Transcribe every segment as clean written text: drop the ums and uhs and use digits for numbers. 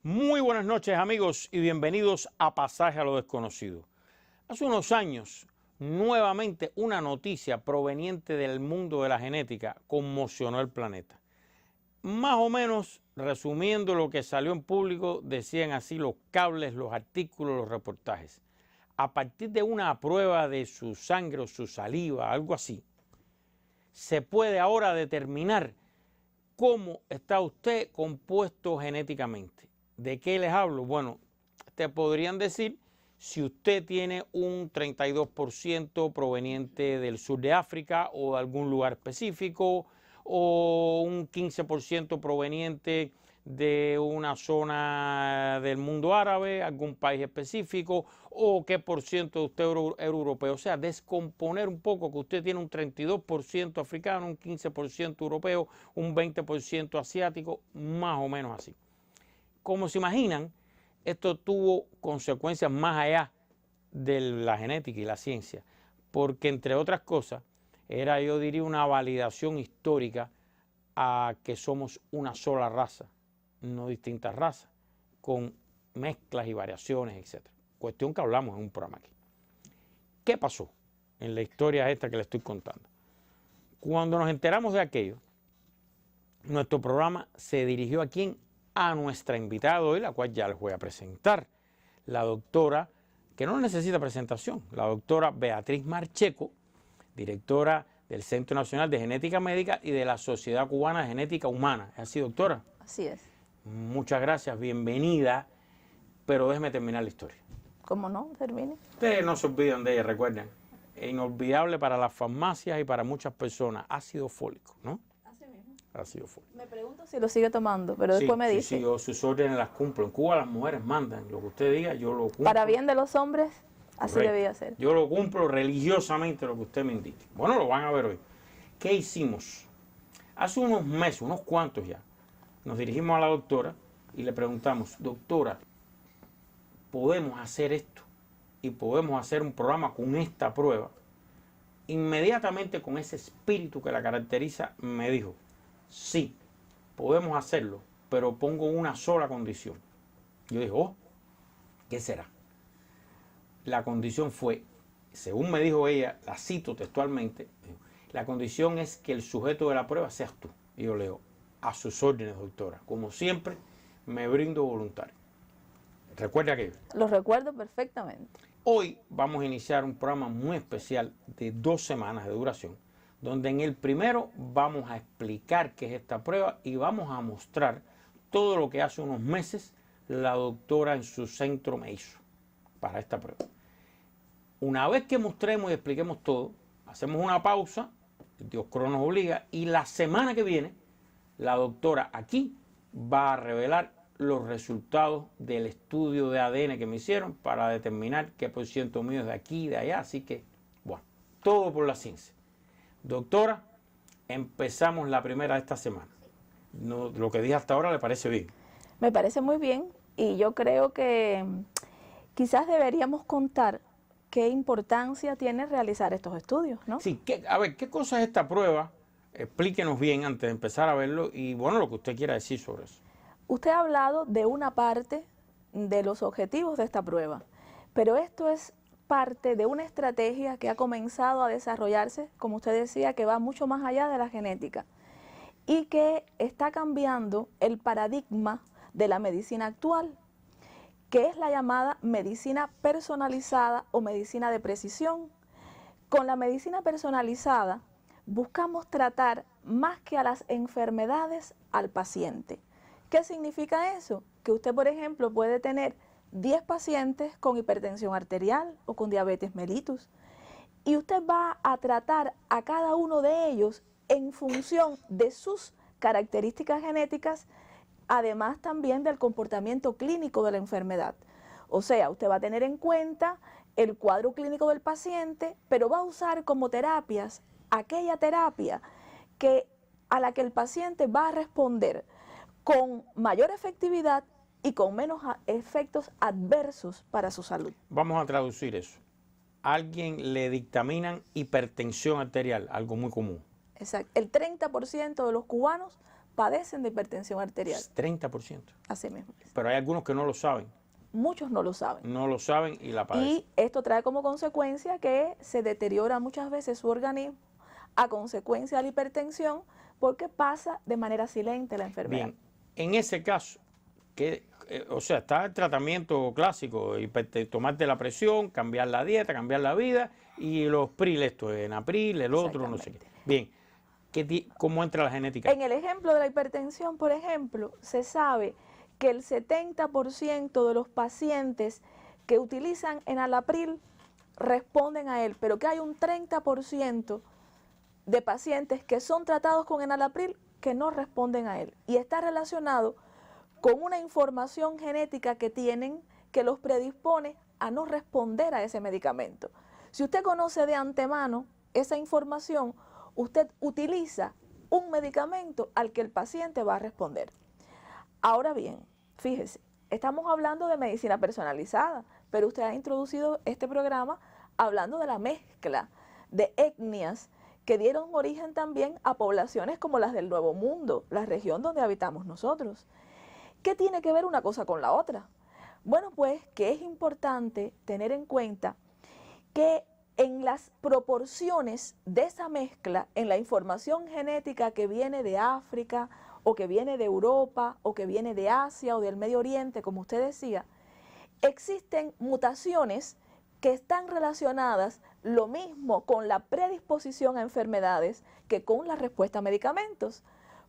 Muy buenas noches, amigos, y bienvenidos a Pasaje a lo Desconocido. Hace unos años, nuevamente una noticia proveniente del mundo de la genética conmocionó el planeta. Más o menos, resumiendo lo que salió en público, decían así los cables, los artículos, los reportajes. A partir de una prueba de su sangre o su saliva, algo así, se puede ahora determinar cómo está usted compuesto genéticamente. ¿De qué les hablo? Bueno, te podrían decir si usted tiene un 32% proveniente del sur de África o de algún lugar específico, o un 15% proveniente de una zona del mundo árabe, algún país específico, o qué por ciento de usted es europeo. O sea, descomponer un poco que usted tiene un 32% africano, un 15% europeo, un 20% asiático, más o menos así. Como se imaginan, esto tuvo consecuencias más allá de la genética y la ciencia, porque entre otras cosas, era, yo diría, una validación histórica a que somos una sola raza, no distintas razas, con mezclas y variaciones, etc. Cuestión que hablamos en un programa aquí. ¿Qué pasó en la historia esta que le estoy contando? Cuando nos enteramos de aquello, nuestro programa se dirigió a quién, a nuestra invitada hoy, la cual ya les voy a presentar, la doctora, que no necesita presentación, la doctora Beatriz Marcheco, directora del Centro Nacional de Genética Médica y de la Sociedad Cubana de Genética Humana. ¿Es así, doctora? Así es. Muchas gracias, bienvenida, pero déjeme terminar la historia. ¿Cómo no? Termine. Ustedes no se olviden de ella, recuerden, es inolvidable para las farmacias y para muchas personas, ácido fólico, ¿no? Ácido fólico. Me pregunto si lo sigue tomando, pero después me dice. Sí, yo sus órdenes las cumplo. En Cuba las mujeres mandan, lo que usted diga, yo lo cumplo. Para bien de los hombres, así Correcto. debía ser. Yo lo cumplo religiosamente lo que usted me indique. Bueno, lo van a ver hoy. ¿Qué hicimos? Hace unos meses, unos cuantos ya, nos dirigimos a la doctora y le preguntamos, doctora, ¿podemos hacer esto? Y podemos hacer un programa con esta prueba. Inmediatamente, con ese espíritu que la caracteriza, me dijo, sí, podemos hacerlo, pero pongo una sola condición. Yo dije, oh, ¿qué será? La condición fue, según me dijo ella, la cito textualmente, la condición es que el sujeto de la prueba seas tú. Y yo leo, a sus órdenes, doctora. Como siempre, me brindo voluntario. ¿Recuerda aquello? Lo recuerdo perfectamente. Hoy vamos a iniciar un programa muy especial de 2 semanas de duración, donde en el primero vamos a explicar qué es esta prueba y vamos a mostrar todo lo que hace unos meses la doctora en su centro me hizo para esta prueba. Una vez que mostremos y expliquemos todo, hacemos una pausa, Dios cronos obliga, y la semana que viene la doctora aquí va a revelar los resultados del estudio de ADN que me hicieron para determinar qué por ciento mío es de aquí y de allá. Así que, bueno, todo por la ciencia. Doctora, empezamos la primera de esta semana. No, lo que dije hasta ahora le parece bien. Me parece muy bien y yo creo que quizás deberíamos contar qué importancia tiene realizar estos estudios, ¿no? Sí, a ver, ¿qué cosa es esta prueba? Explíquenos bien antes de empezar a verlo y, bueno, lo que usted quiera decir sobre eso. Usted ha hablado de una parte de los objetivos de esta prueba, pero esto es parte de una estrategia que ha comenzado a desarrollarse, como usted decía, que va mucho más allá de la genética y que está cambiando el paradigma de la medicina actual, que es la llamada medicina personalizada o medicina de precisión. Con la medicina personalizada buscamos tratar más que a las enfermedades al paciente. ¿Qué significa eso? Que usted, por ejemplo, puede tener 10 pacientes con hipertensión arterial o con diabetes mellitus y usted va a tratar a cada uno de ellos en función de sus características genéticas, además también del comportamiento clínico de la enfermedad. O sea, usted va a tener en cuenta el cuadro clínico del paciente, pero va a usar como terapias aquella terapia a la que el paciente va a responder con mayor efectividad y con menos efectos adversos para su salud. Vamos a traducir eso. a alguien le dictaminan hipertensión arterial, algo muy común. Exacto. El 30% de los cubanos padecen de hipertensión arterial. 30%. Así mismo. Pero hay algunos que no lo saben. Muchos no lo saben. No lo saben y la padecen. Y esto trae como consecuencia que se deteriora muchas veces su organismo a consecuencia de la hipertensión porque pasa de manera silente la enfermedad. Bien, en ese caso, o sea, está el tratamiento clásico, tomarte la presión, cambiar la dieta, cambiar la vida y los PRIL, esto, Enapril, el otro, no sé qué. Bien, ¿cómo entra la genética? En el ejemplo de la hipertensión, por ejemplo, se sabe que el 70% de los pacientes que utilizan enalapril responden a él, pero que hay un 30% de pacientes que son tratados con enalapril que no responden a él. Y está relacionado con una información genética que tienen que los predispone a no responder a ese medicamento. Si usted conoce de antemano esa información, usted utiliza un medicamento al que el paciente va a responder. Ahora bien, fíjese, estamos hablando de medicina personalizada, pero usted ha introducido este programa hablando de la mezcla de etnias que dieron origen también a poblaciones como las del Nuevo Mundo, la región donde habitamos nosotros. ¿Qué tiene que ver una cosa con la otra? Bueno, pues que es importante tener en cuenta que en las proporciones de esa mezcla, en la información genética que viene de África o que viene de Europa o que viene de Asia o del Medio Oriente, como usted decía, existen mutaciones que están relacionadas lo mismo con la predisposición a enfermedades que con la respuesta a medicamentos.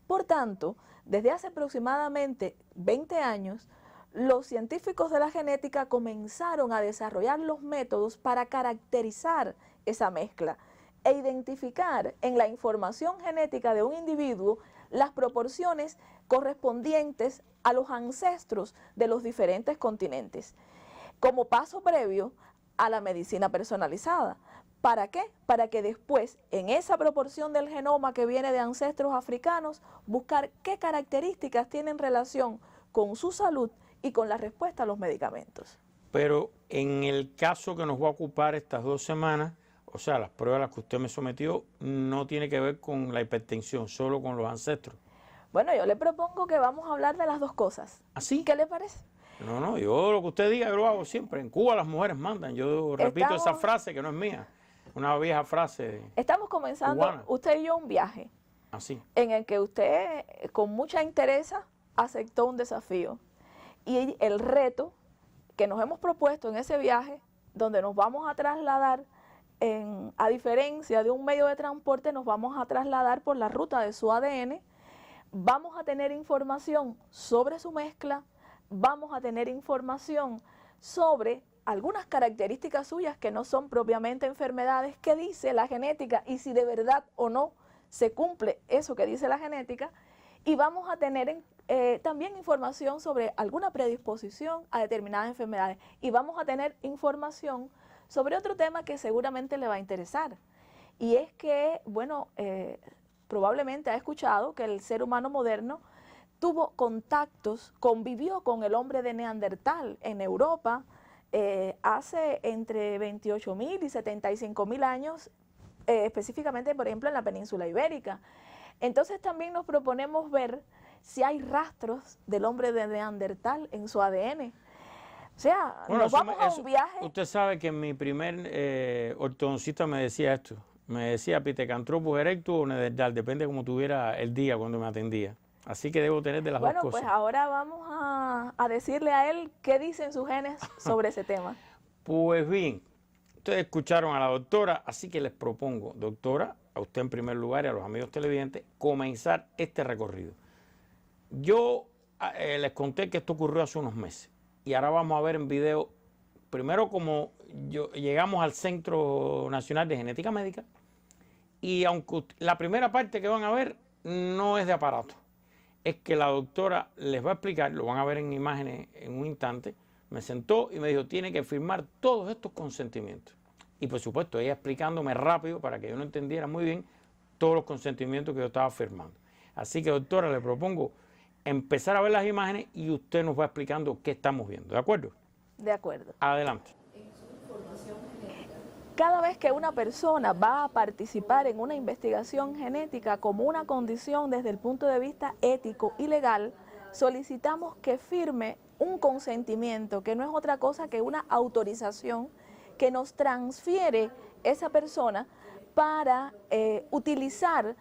Por tanto, desde hace aproximadamente 20 años, los científicos de la genética comenzaron a desarrollar los métodos para caracterizar esa mezcla e identificar en la información genética de un individuo las proporciones correspondientes a los ancestros de los diferentes continentes, como paso previo a la medicina personalizada. ¿Para qué? Para que después, en esa proporción del genoma que viene de ancestros africanos, buscar qué características tienen relación con su salud y con la respuesta a los medicamentos. Pero en el caso que nos va a ocupar estas 2 semanas, o sea, las pruebas a las que usted me sometió, no tiene que ver con la hipertensión, solo con los ancestros. Bueno, yo le propongo que vamos a hablar de las dos cosas. ¿Así? ¿Qué le parece? No, yo lo que usted diga, yo lo hago siempre. En Cuba las mujeres mandan. Yo repito esa frase que no es mía, una vieja frase. Estamos comenzando, cubana. Usted y yo, un viaje. Así. En el que usted, con mucha interesa, aceptó un desafío. Y el reto que nos hemos propuesto en ese viaje, donde nos vamos a trasladar, a diferencia de un medio de transporte, nos vamos a trasladar por la ruta de su ADN, vamos a tener información sobre su mezcla, vamos a tener información sobre algunas características suyas que no son propiamente enfermedades, que dice la genética y si de verdad o no se cumple eso que dice la genética, y vamos a tener también información sobre alguna predisposición a determinadas enfermedades y vamos a tener información sobre otro tema que seguramente le va a interesar, y es que, bueno, probablemente ha escuchado que el ser humano moderno tuvo contactos, convivió con el hombre de Neandertal en Europa hace entre 28.000 y 75.000 años, específicamente, por ejemplo, en la península ibérica. Entonces también nos proponemos ver si hay rastros del hombre de Neandertal en su ADN. O sea, bueno, nos vamos a un viaje. Usted sabe que mi primer ortodoncista me decía esto. Me decía Pithecanthropus erectus o Neandertal, depende de cómo tuviera el día cuando me atendía. Así que debo tener de las dos cosas. Bueno, pues ahora vamos a decirle a él qué dicen sus genes sobre ese tema. Pues bien, ustedes escucharon a la doctora, así que les propongo, doctora, a usted en primer lugar y a los amigos televidentes, comenzar este recorrido. Yo les conté que esto ocurrió hace unos meses y ahora vamos a ver en video, primero como llegamos al Centro Nacional de Genética Médica y aunque la primera parte que van a ver no es de aparato, es que la doctora les va a explicar, lo van a ver en imágenes en un instante, me sentó y me dijo, tiene que firmar todos estos consentimientos. Y por supuesto, ella explicándome rápido para que yo no entendiera muy bien todos los consentimientos que yo estaba firmando. Así que, doctora, le propongo empezar a ver las imágenes y usted nos va explicando qué estamos viendo. ¿De acuerdo? De acuerdo. Adelante. Cada vez que una persona va a participar en una investigación genética como una condición desde el punto de vista ético y legal, solicitamos que firme un consentimiento, que no es otra cosa que una autorización que nos transfiere esa persona para utilizar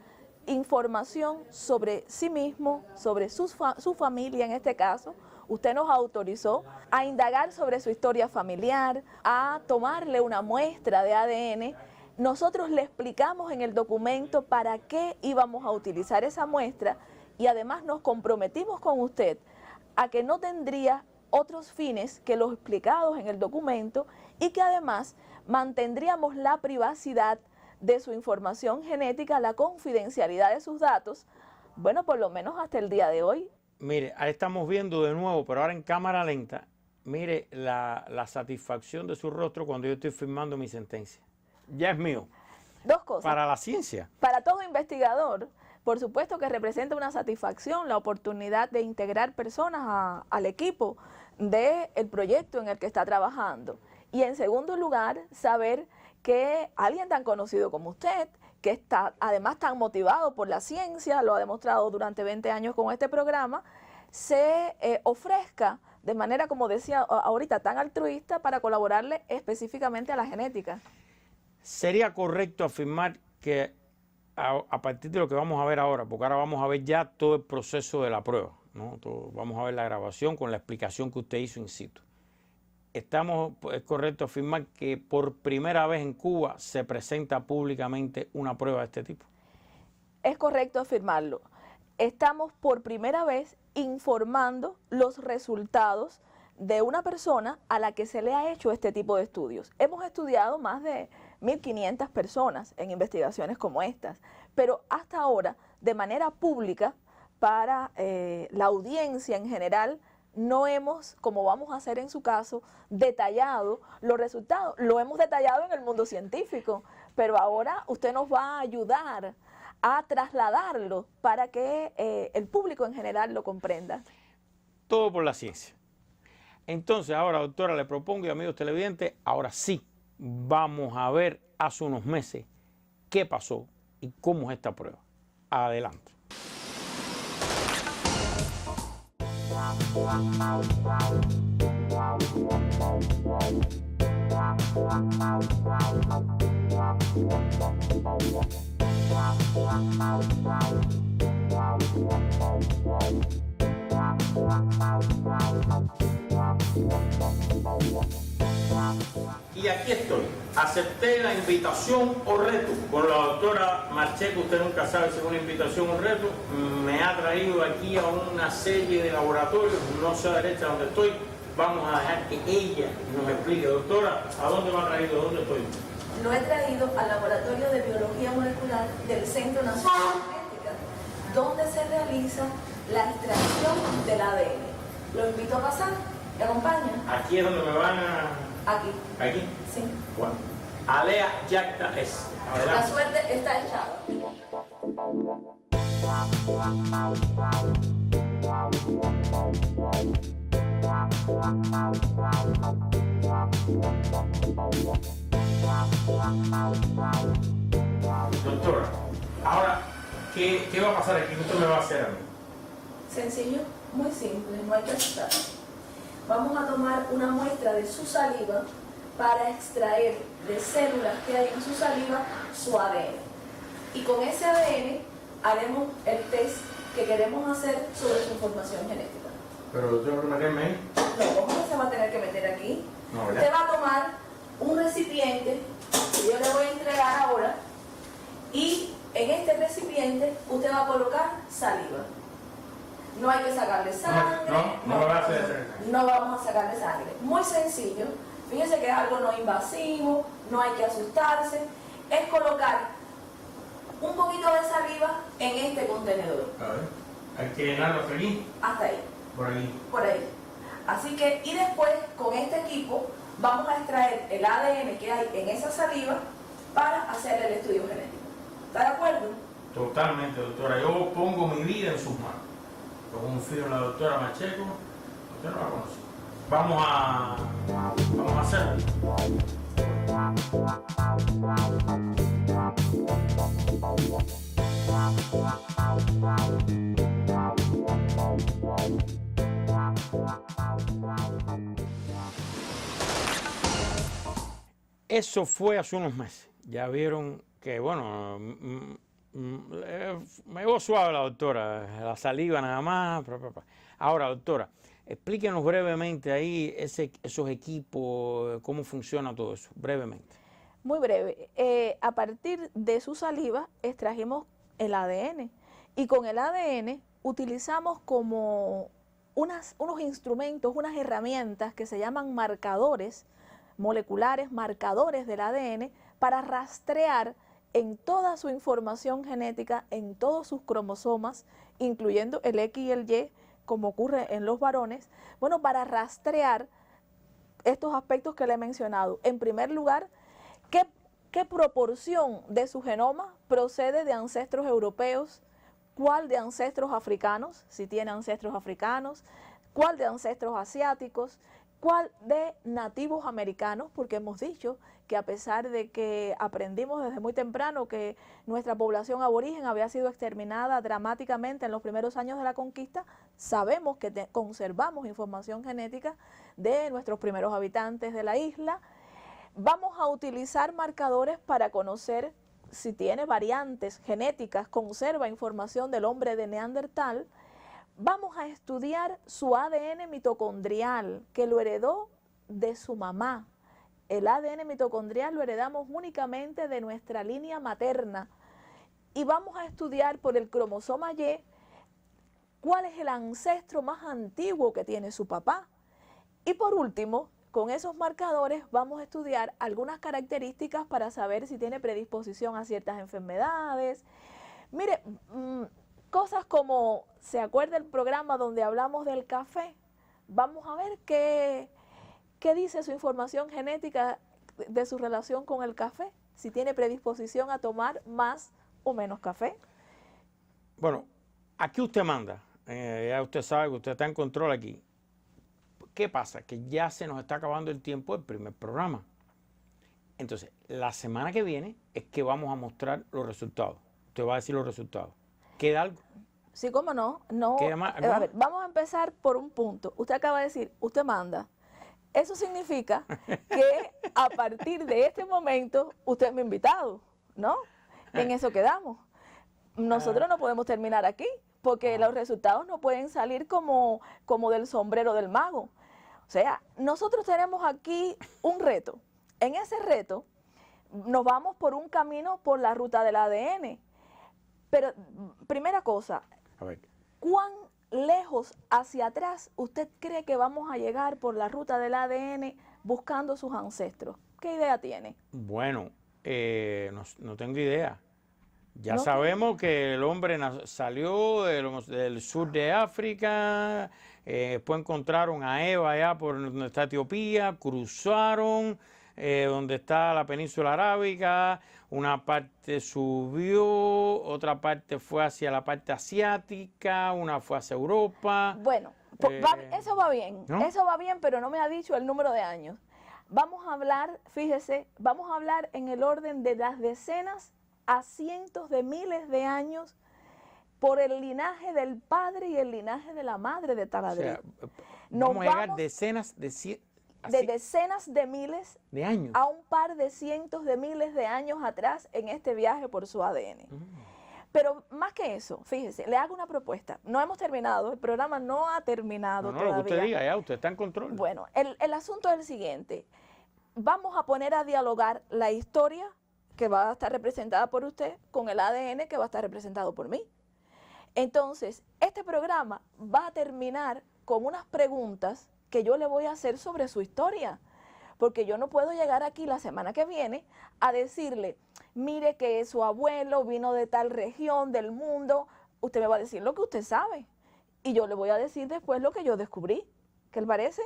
información sobre sí mismo, sobre su familia en este caso. Usted nos autorizó a indagar sobre su historia familiar, a tomarle una muestra de ADN. Nosotros le explicamos en el documento para qué íbamos a utilizar esa muestra y además nos comprometimos con usted a que no tendría otros fines que los explicados en el documento y que además mantendríamos la privacidad de su información genética, la confidencialidad de sus datos, bueno, por lo menos hasta el día de hoy. Mire, ahí estamos viendo de nuevo, pero ahora en cámara lenta, mire la satisfacción de su rostro cuando yo estoy firmando mi sentencia. Ya es mío. Dos cosas. Para la ciencia. Para todo investigador, por supuesto que representa una satisfacción la oportunidad de integrar personas al equipo del proyecto en el que está trabajando. Y en segundo lugar, saber que alguien tan conocido como usted, que está además tan motivado por la ciencia, lo ha demostrado durante 20 años con este programa, se ofrezca de manera, como decía ahorita, tan altruista para colaborarle específicamente a la genética. ¿Sería correcto afirmar que a partir de lo que vamos a ver ahora, porque ahora vamos a ver ya todo el proceso de la prueba, ¿no? Vamos a ver la grabación con la explicación que usted hizo in situ? ¿Es correcto afirmar que por primera vez en Cuba se presenta públicamente una prueba de este tipo? Es correcto afirmarlo. Estamos por primera vez informando los resultados de una persona a la que se le ha hecho este tipo de estudios. Hemos estudiado más de 1.500 personas en investigaciones como estas, pero hasta ahora, de manera pública, para la audiencia en general, no hemos, como vamos a hacer en su caso, detallado los resultados. Lo hemos detallado en el mundo científico, pero ahora usted nos va a ayudar a trasladarlo para que el público en general lo comprenda. Todo por la ciencia. Entonces, ahora, doctora, le propongo, y amigos televidentes, ahora sí vamos a ver hace unos meses qué pasó y cómo es esta prueba. Adelante. Y aquí estoy. Acepté la invitación o reto con la doctora Marcheco. Usted nunca sabe si es una invitación o reto. Me ha traído aquí a una serie de laboratorios, no sé a la derecha donde estoy. Vamos a dejar que ella nos explique. Doctora, ¿a dónde me ha traído? ¿Dónde estoy? Lo he traído al Laboratorio de Biología Molecular del Centro Nacional de Genética, donde se realiza la extracción del ADN. Lo invito a pasar. ¿Me acompaña? Aquí es donde me van a... Aquí. ¿Aquí? Sí. Bueno. Alea Yacta es. Adelante. La suerte está echada. Doctora, ahora, ¿qué va a pasar aquí? ¿Qué usted me va a hacer a mí? Sencillo, muy simple, no hay que asustar. Vamos a tomar una muestra de su saliva para extraer de células que hay en su saliva su ADN. Y con ese ADN haremos el test que queremos hacer sobre su información genética. Pero lo tengo que meterme ahí. No, ¿cómo se va a tener que meter aquí? No, ¿verdad? Usted va a tomar un recipiente que yo le voy a entregar ahora y en este recipiente usted va a colocar saliva. No hay que sacarle sangre. No me va a hacer sangre. No vamos a sacarle sangre. Muy sencillo. Fíjense que es algo no invasivo, no hay que asustarse. Es colocar un poquito de saliva en este contenedor. A ver, hay que llenarlo hasta aquí. Hasta ahí. Por aquí. Por ahí. Así que, y después, con este equipo, vamos a extraer el ADN que hay en esa saliva para hacer el estudio genético. ¿Está de acuerdo? Totalmente, doctora. Yo pongo mi vida en sus manos. Yo confío en la doctora Marcheco. Usted no la conoce. Vamos a hacerlo. Eso fue hace unos meses. Ya vieron que, bueno, me llevó suave la doctora, la saliva nada más. Ahora, doctora, explíquenos brevemente ahí esos equipos, cómo funciona todo eso, brevemente. Muy breve. A partir de su saliva extrajimos el ADN y con el ADN utilizamos como unos instrumentos, unas herramientas que se llaman marcadores moleculares, marcadores del ADN, para rastrear en toda su información genética, en todos sus cromosomas, incluyendo el X y el Y, como ocurre en los varones, bueno, para rastrear estos aspectos que le he mencionado. En primer lugar, ¿qué proporción de su genoma procede de ancestros europeos? ¿Cuál de ancestros africanos, si tiene ancestros africanos? ¿Cuál de ancestros asiáticos? ¿Cuál de nativos americanos? Porque hemos dicho que a pesar de que aprendimos desde muy temprano que nuestra población aborigen había sido exterminada dramáticamente en los primeros años de la conquista, sabemos que conservamos información genética de nuestros primeros habitantes de la isla. Vamos a utilizar marcadores para conocer si tiene variantes genéticas, conserva información del hombre de Neandertal. Vamos a estudiar su ADN mitocondrial, que lo heredó de su mamá. El ADN mitocondrial lo heredamos únicamente de nuestra línea materna. Y vamos a estudiar por el cromosoma Y cuál es el ancestro más antiguo que tiene su papá. Y por último, con esos marcadores vamos a estudiar algunas características para saber si tiene predisposición a ciertas enfermedades. Mire, cosas como, ¿se acuerda el programa donde hablamos del café? Vamos a ver qué dice su información genética de su relación con el café, si tiene predisposición a tomar más o menos café. Bueno, aquí usted manda, ya usted sabe que usted está en control aquí. ¿Qué pasa? Que ya se nos está acabando el tiempo del primer programa. Entonces, la semana que viene es que vamos a mostrar los resultados. Usted va a decir los resultados. ¿Queda algo? Sí, cómo no. A ver, vamos a empezar por un punto. Usted acaba de decir, usted manda. Eso significa que a partir de este momento usted es mi invitado, ¿no? En eso quedamos. Nosotros no podemos terminar aquí porque los resultados no pueden salir como del sombrero del mago. O sea, nosotros tenemos aquí un reto. En ese reto nos vamos por un camino por la ruta del ADN. Pero, primera cosa, a ver, ¿cuán lejos hacia atrás usted cree que vamos a llegar por la ruta del ADN buscando sus ancestros? ¿Qué idea tiene? Bueno, no tengo idea. Ya ¿No sabemos que el hombre salió del sur de África, después encontraron a Eva allá por donde está Etiopía, cruzaron donde está la península arábiga, una parte subió, otra parte fue hacia la parte asiática, una fue hacia Europa. Bueno, eso va bien, ¿no? Eso va bien, pero no me ha dicho el número de años. Vamos a hablar, fíjese, vamos a hablar en el orden de las decenas a cientos de miles de años por el linaje del padre y el linaje de la madre de Taladrill. O sea, vamos a llegar decenas de miles de años a un par de cientos de miles de años atrás en este viaje por su ADN. Pero más que eso, fíjese, le hago una propuesta. No hemos terminado, el programa no ha terminado todavía. Lo que usted diga, ya usted está en control. Bueno, el asunto es el siguiente. Vamos a poner a dialogar la historia que va a estar representada por usted con el ADN que va a estar representado por mí. Entonces, este programa va a terminar con unas preguntas que yo le voy a hacer sobre su historia, porque yo no puedo llegar aquí la semana que viene a decirle, mire que su abuelo vino de tal región del mundo. Usted me va a decir lo que usted sabe y yo le voy a decir después lo que yo descubrí. ¿Qué le parece?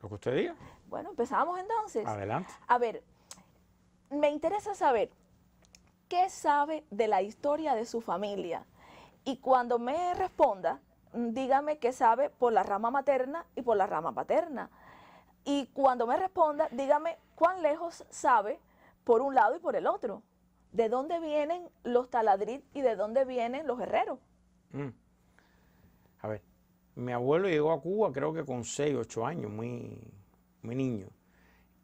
Lo que usted diga. Bueno, empezamos entonces. Adelante. A ver, me interesa saber qué sabe de la historia de su familia y cuando me responda, dígame qué sabe por la rama materna y por la rama paterna. Y cuando me responda, dígame cuán lejos sabe por un lado y por el otro. ¿De dónde vienen los taladrit y de dónde vienen los herreros? Mm. A ver, mi abuelo llegó a Cuba creo que con 6, 8 años, muy niño.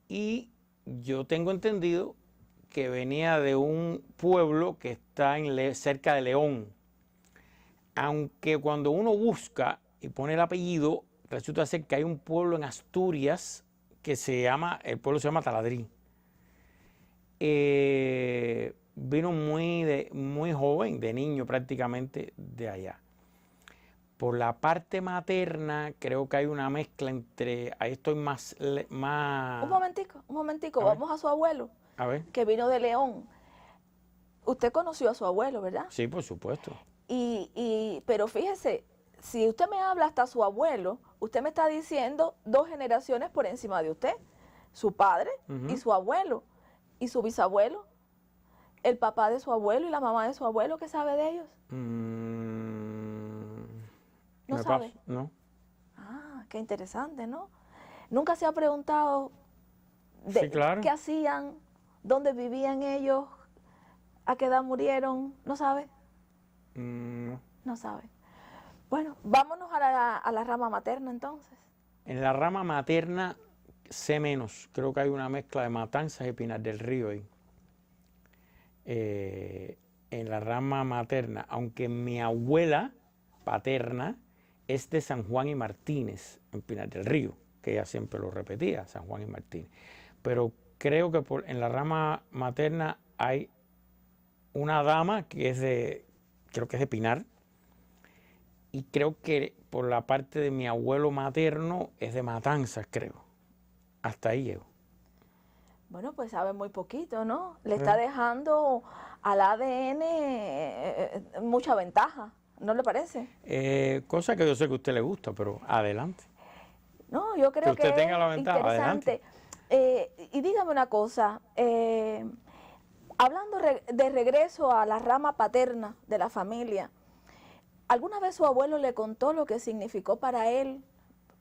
Y yo tengo entendido que venía de un pueblo que está cerca de León. Aunque cuando uno busca y pone el apellido, resulta ser que hay un pueblo en Asturias que el pueblo se llama Taladrí. Vino muy joven, de niño prácticamente, de allá. Por la parte materna, creo que hay una mezcla entre, ahí estoy más... Un momentico, A ver. vamos a su abuelo, A ver. que vino de León. Usted conoció a su abuelo, ¿verdad? Sí, por supuesto. Pero fíjese, si usted me habla hasta su abuelo, usted me está diciendo 2 generaciones por encima de usted. Su padre y su abuelo, y su bisabuelo, el papá de su abuelo y la mamá de su abuelo, ¿qué sabe de ellos? ¿No sabe? No. Ah, qué interesante, ¿no? Nunca se ha preguntado Sí, claro. qué hacían, dónde vivían ellos, a qué edad murieron, ¿no sabe? No. No sabe. Bueno, vámonos a la rama materna entonces. En la rama materna sé menos. Creo que hay una mezcla de Matanzas y Pinar del Río ahí. En la rama materna, aunque mi abuela paterna es de San Juan y Martínez, en Pinar del Río, que ella siempre lo repetía, San Juan y Martínez. Pero creo que en la rama materna hay una dama que creo que es de Pinar, y creo que por la parte de mi abuelo materno es de Matanzas, creo. Hasta ahí llego. Bueno, pues sabe muy poquito, ¿no? Le está dejando al ADN mucha ventaja, ¿no le parece? Cosa que yo sé que a usted le gusta, pero adelante. No, yo creo Que usted que tenga la es ventaja, interesante. Y dígame una cosa, hablando de regreso a la rama paterna de la familia, ¿alguna vez su abuelo le contó lo que significó para él?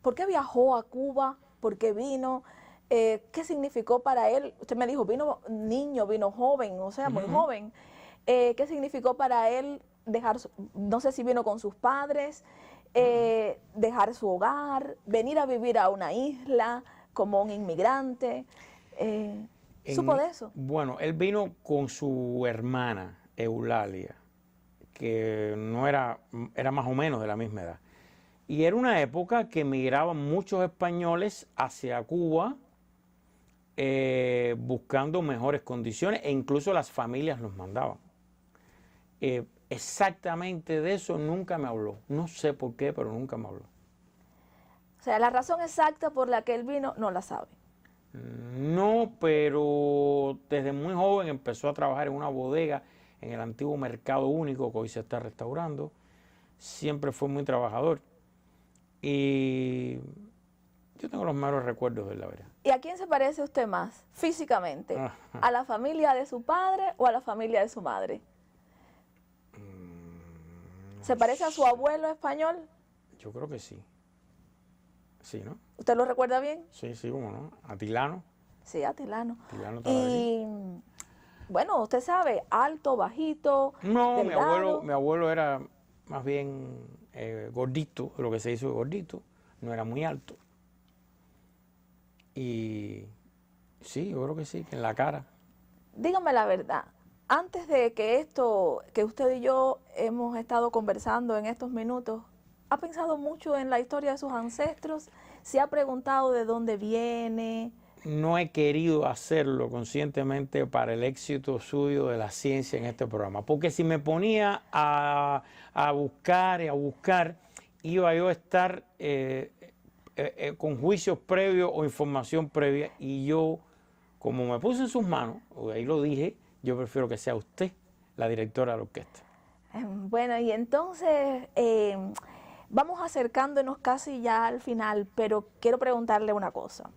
¿Por qué viajó a Cuba? ¿Por qué vino? ¿Qué significó para él? Usted me dijo, vino niño, vino joven, o sea, muy joven. ¿Qué significó para él dejar, no sé si vino con sus padres, dejar su hogar, venir a vivir a una isla como un inmigrante? ¿Supo de eso? Bueno, él vino con su hermana, Eulalia, que no era más o menos de la misma edad. Y era una época que emigraban muchos españoles hacia Cuba buscando mejores condiciones, e incluso las familias los mandaban. Exactamente de eso nunca me habló. No sé por qué, pero nunca me habló. O sea, la razón exacta por la que él vino no la sabe. No, pero desde muy joven empezó a trabajar en una bodega en el antiguo Mercado Único que hoy se está restaurando. Siempre fue muy trabajador. Y yo tengo los malos recuerdos de la verdad. ¿Y a quién se parece usted más físicamente? Ajá. ¿A la familia de su padre o a la familia de su madre? ¿Se parece a su abuelo español? Yo creo que sí. Sí, ¿no? ¿Usted lo recuerda bien? Sí, cómo no. Atilano. Sí, Atilano. Atilano Taladrí. Y bueno, usted sabe, alto, bajito, No, delgado. mi abuelo era más bien gordito, lo que se hizo gordito, no era muy alto. Y sí, yo creo que sí, que en la cara. Dígame la verdad, antes de que esto, que usted y yo hemos estado conversando en estos minutos, ¿ha pensado mucho en la historia de sus ancestros? ¿Se ha preguntado de dónde viene? No he querido hacerlo conscientemente para el éxito suyo de la ciencia en este programa, porque si me ponía a buscar, iba yo a estar con juicios previos o información previa, y yo, como me puse en sus manos, ahí lo dije, yo prefiero que sea usted la directora de la orquesta. Bueno, y entonces vamos acercándonos casi ya al final, pero quiero preguntarle una cosa.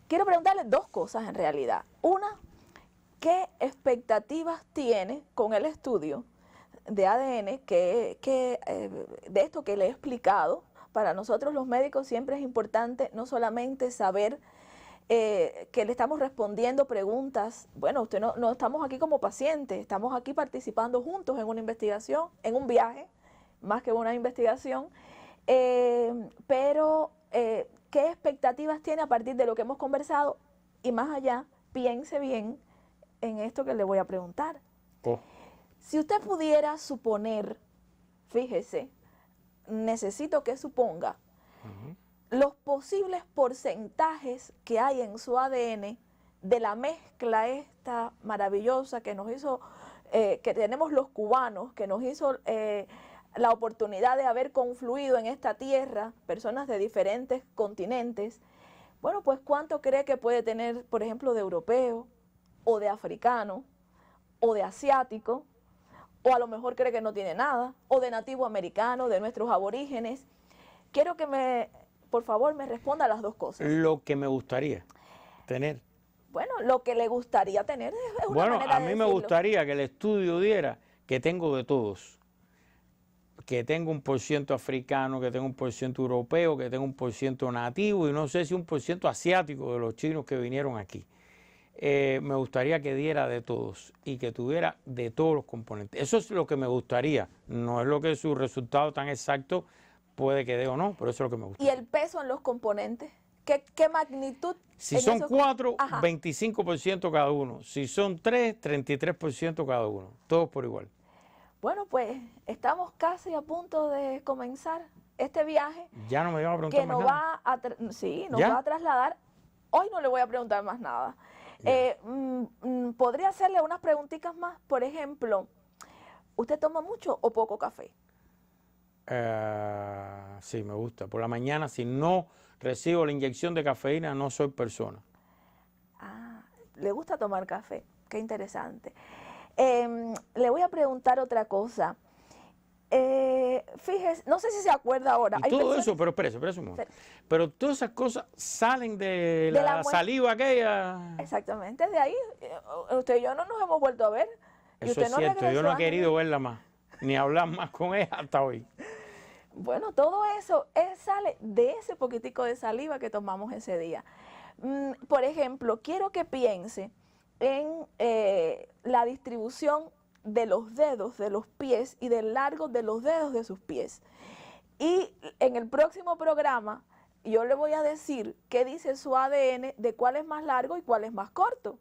Quiero preguntarle 2 cosas en realidad. Una, ¿qué expectativas tiene con el estudio de ADN de esto que le he explicado? Para nosotros los médicos siempre es importante no solamente saber que le estamos respondiendo preguntas. Bueno, usted no estamos aquí como pacientes, estamos aquí participando juntos en una investigación, en un viaje, más que una investigación. Pero, ¿qué expectativas tiene a partir de lo que hemos conversado? Y más allá, piense bien en esto que le voy a preguntar. Oh. Si usted pudiera suponer, fíjese, necesito que suponga los posibles porcentajes que hay en su ADN de la mezcla esta maravillosa que nos hizo, que tenemos los cubanos, que nos hizo la oportunidad de haber confluido en esta tierra, personas de diferentes continentes. Bueno, pues ¿cuánto cree que puede tener, por ejemplo, de europeo, o de africano, o de asiático, o a lo mejor cree que no tiene nada, o de nativo americano, de nuestros aborígenes? Quiero que por favor, me responda a las dos cosas. Lo que me gustaría tener. Bueno, lo que le gustaría tener es una Bueno, manera a de mí me decirlo. gustaría que el estudio diera que tengo de todos. Que tengo 1% africano, que tengo 1% europeo, que tengo 1% nativo y no sé si 1% asiático de los chinos que vinieron aquí. Me gustaría que diera de todos y que tuviera de todos los componentes. Eso es lo que me gustaría. No es lo que su resultado tan exacto puede que dé o no, pero eso es lo que me gustaría. ¿Y el peso en los componentes? ¿Qué magnitud? Si son 4, 25% cada uno. Si son 3, 33% cada uno. Todos por igual. Bueno, pues estamos casi a punto de comenzar este viaje. Ya no me iban a preguntar que más nos nada. va a trasladar. Hoy no le voy a preguntar más nada. ¿Podría hacerle unas preguntitas más? Por ejemplo, ¿usted toma mucho o poco café? Sí, me gusta. Por la mañana, si no recibo la inyección de cafeína, no soy persona. Ah, ¿le gusta tomar café? Qué interesante. Le voy a preguntar otra cosa. Fíjese, no sé si se acuerda ahora. Y todo eso, pero espérese un momento. Pero todas esas cosas salen de la saliva aquella. Exactamente, de ahí. Usted y yo no nos hemos vuelto a ver. Eso usted es cierto, yo no he querido verla más, ni hablar más con ella hasta hoy. Bueno, todo eso sale de ese poquitico de saliva que tomamos ese día. Por ejemplo, quiero que piense en la distribución de los dedos de los pies y del largo de los dedos de sus pies. Y en el próximo programa yo le voy a decir qué dice su ADN de cuál es más largo y cuál es más corto.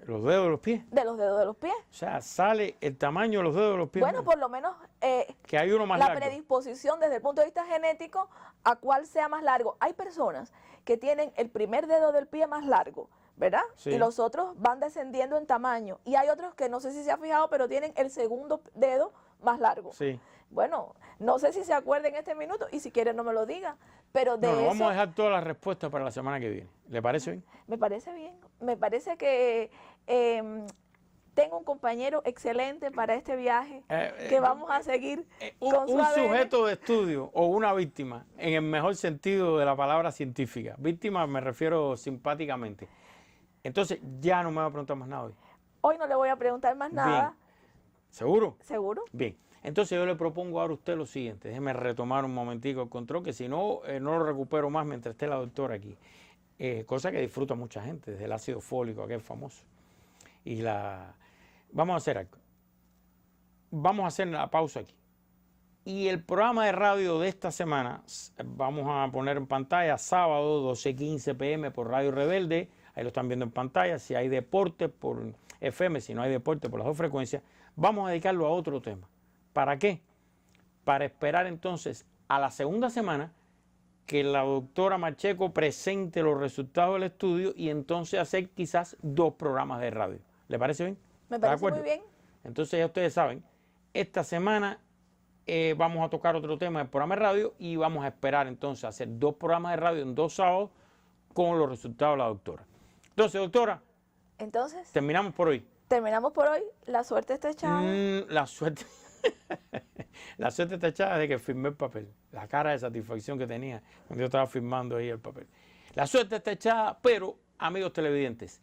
¿Los dedos de los pies? De los dedos de los pies. O sea, sale el tamaño de los dedos de los pies. Bueno, por lo menos que hay uno más la largo. predisposición desde el punto de vista genético a cuál sea más largo. Hay personas que tienen el primer dedo del pie más largo, ¿verdad? Sí. Y los otros van descendiendo en tamaño. Y hay otros que no sé si se ha fijado, pero tienen el segundo dedo más largo. Sí. Bueno, no sé si se acuerda en este minuto y si quiere no me lo diga. Pero de eso, vamos a dejar todas las respuestas para la semana que viene. ¿Le parece bien? Me parece bien. Me parece que tengo un compañero excelente para este viaje que vamos a seguir con su un ADN. sujeto de estudio o una víctima, en el mejor sentido de la palabra científica. Víctima me refiero simpáticamente. Entonces, ya no me va a preguntar más nada hoy. Hoy no le voy a preguntar más nada. Bien. ¿Seguro? ¿Seguro? Bien. Entonces yo le propongo ahora a usted lo siguiente. Déjeme retomar un momentico el control, que si no, no lo recupero más mientras esté la doctora aquí. Cosa que disfruta mucha gente, desde el ácido fólico, aquel famoso. Y vamos a hacer algo. Vamos a hacer la pausa aquí. Y el programa de radio de esta semana, vamos a poner en pantalla sábado 12:15 p.m. por Radio Rebelde. Ahí lo están viendo en pantalla. Si hay deporte por FM, si no hay deporte por las dos frecuencias, vamos a dedicarlo a otro tema. ¿Para qué? Para esperar entonces a la segunda semana que la doctora Macheco presente los resultados del estudio y entonces hacer quizás 2 programas de radio. ¿Le parece bien? Me parece muy bien. Entonces ya ustedes saben, esta semana vamos a tocar otro tema del programa de radio y vamos a esperar entonces a hacer 2 programas de radio en 2 sábados con los resultados de la doctora. Entonces, doctora, entonces terminamos por hoy. Terminamos por hoy. La suerte está echada. La suerte. La suerte está echada de que firmé el papel. La cara de satisfacción que tenía cuando yo estaba firmando ahí el papel. La suerte está echada, pero, amigos televidentes,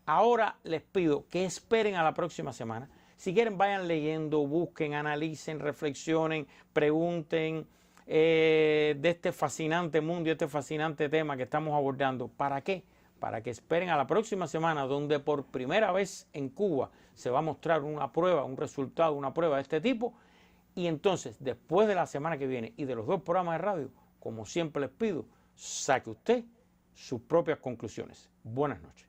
ahora les pido que esperen a la próxima semana. Si quieren, vayan leyendo, busquen, analicen, reflexionen, pregunten, de este fascinante mundo y este fascinante tema que estamos abordando. ¿Para qué? Para que esperen a la próxima semana, donde por primera vez en Cuba se va a mostrar una prueba, un resultado, una prueba de este tipo. Y entonces, después de la semana que viene y de los 2 programas de radio, como siempre les pido, saque usted sus propias conclusiones. Buenas noches.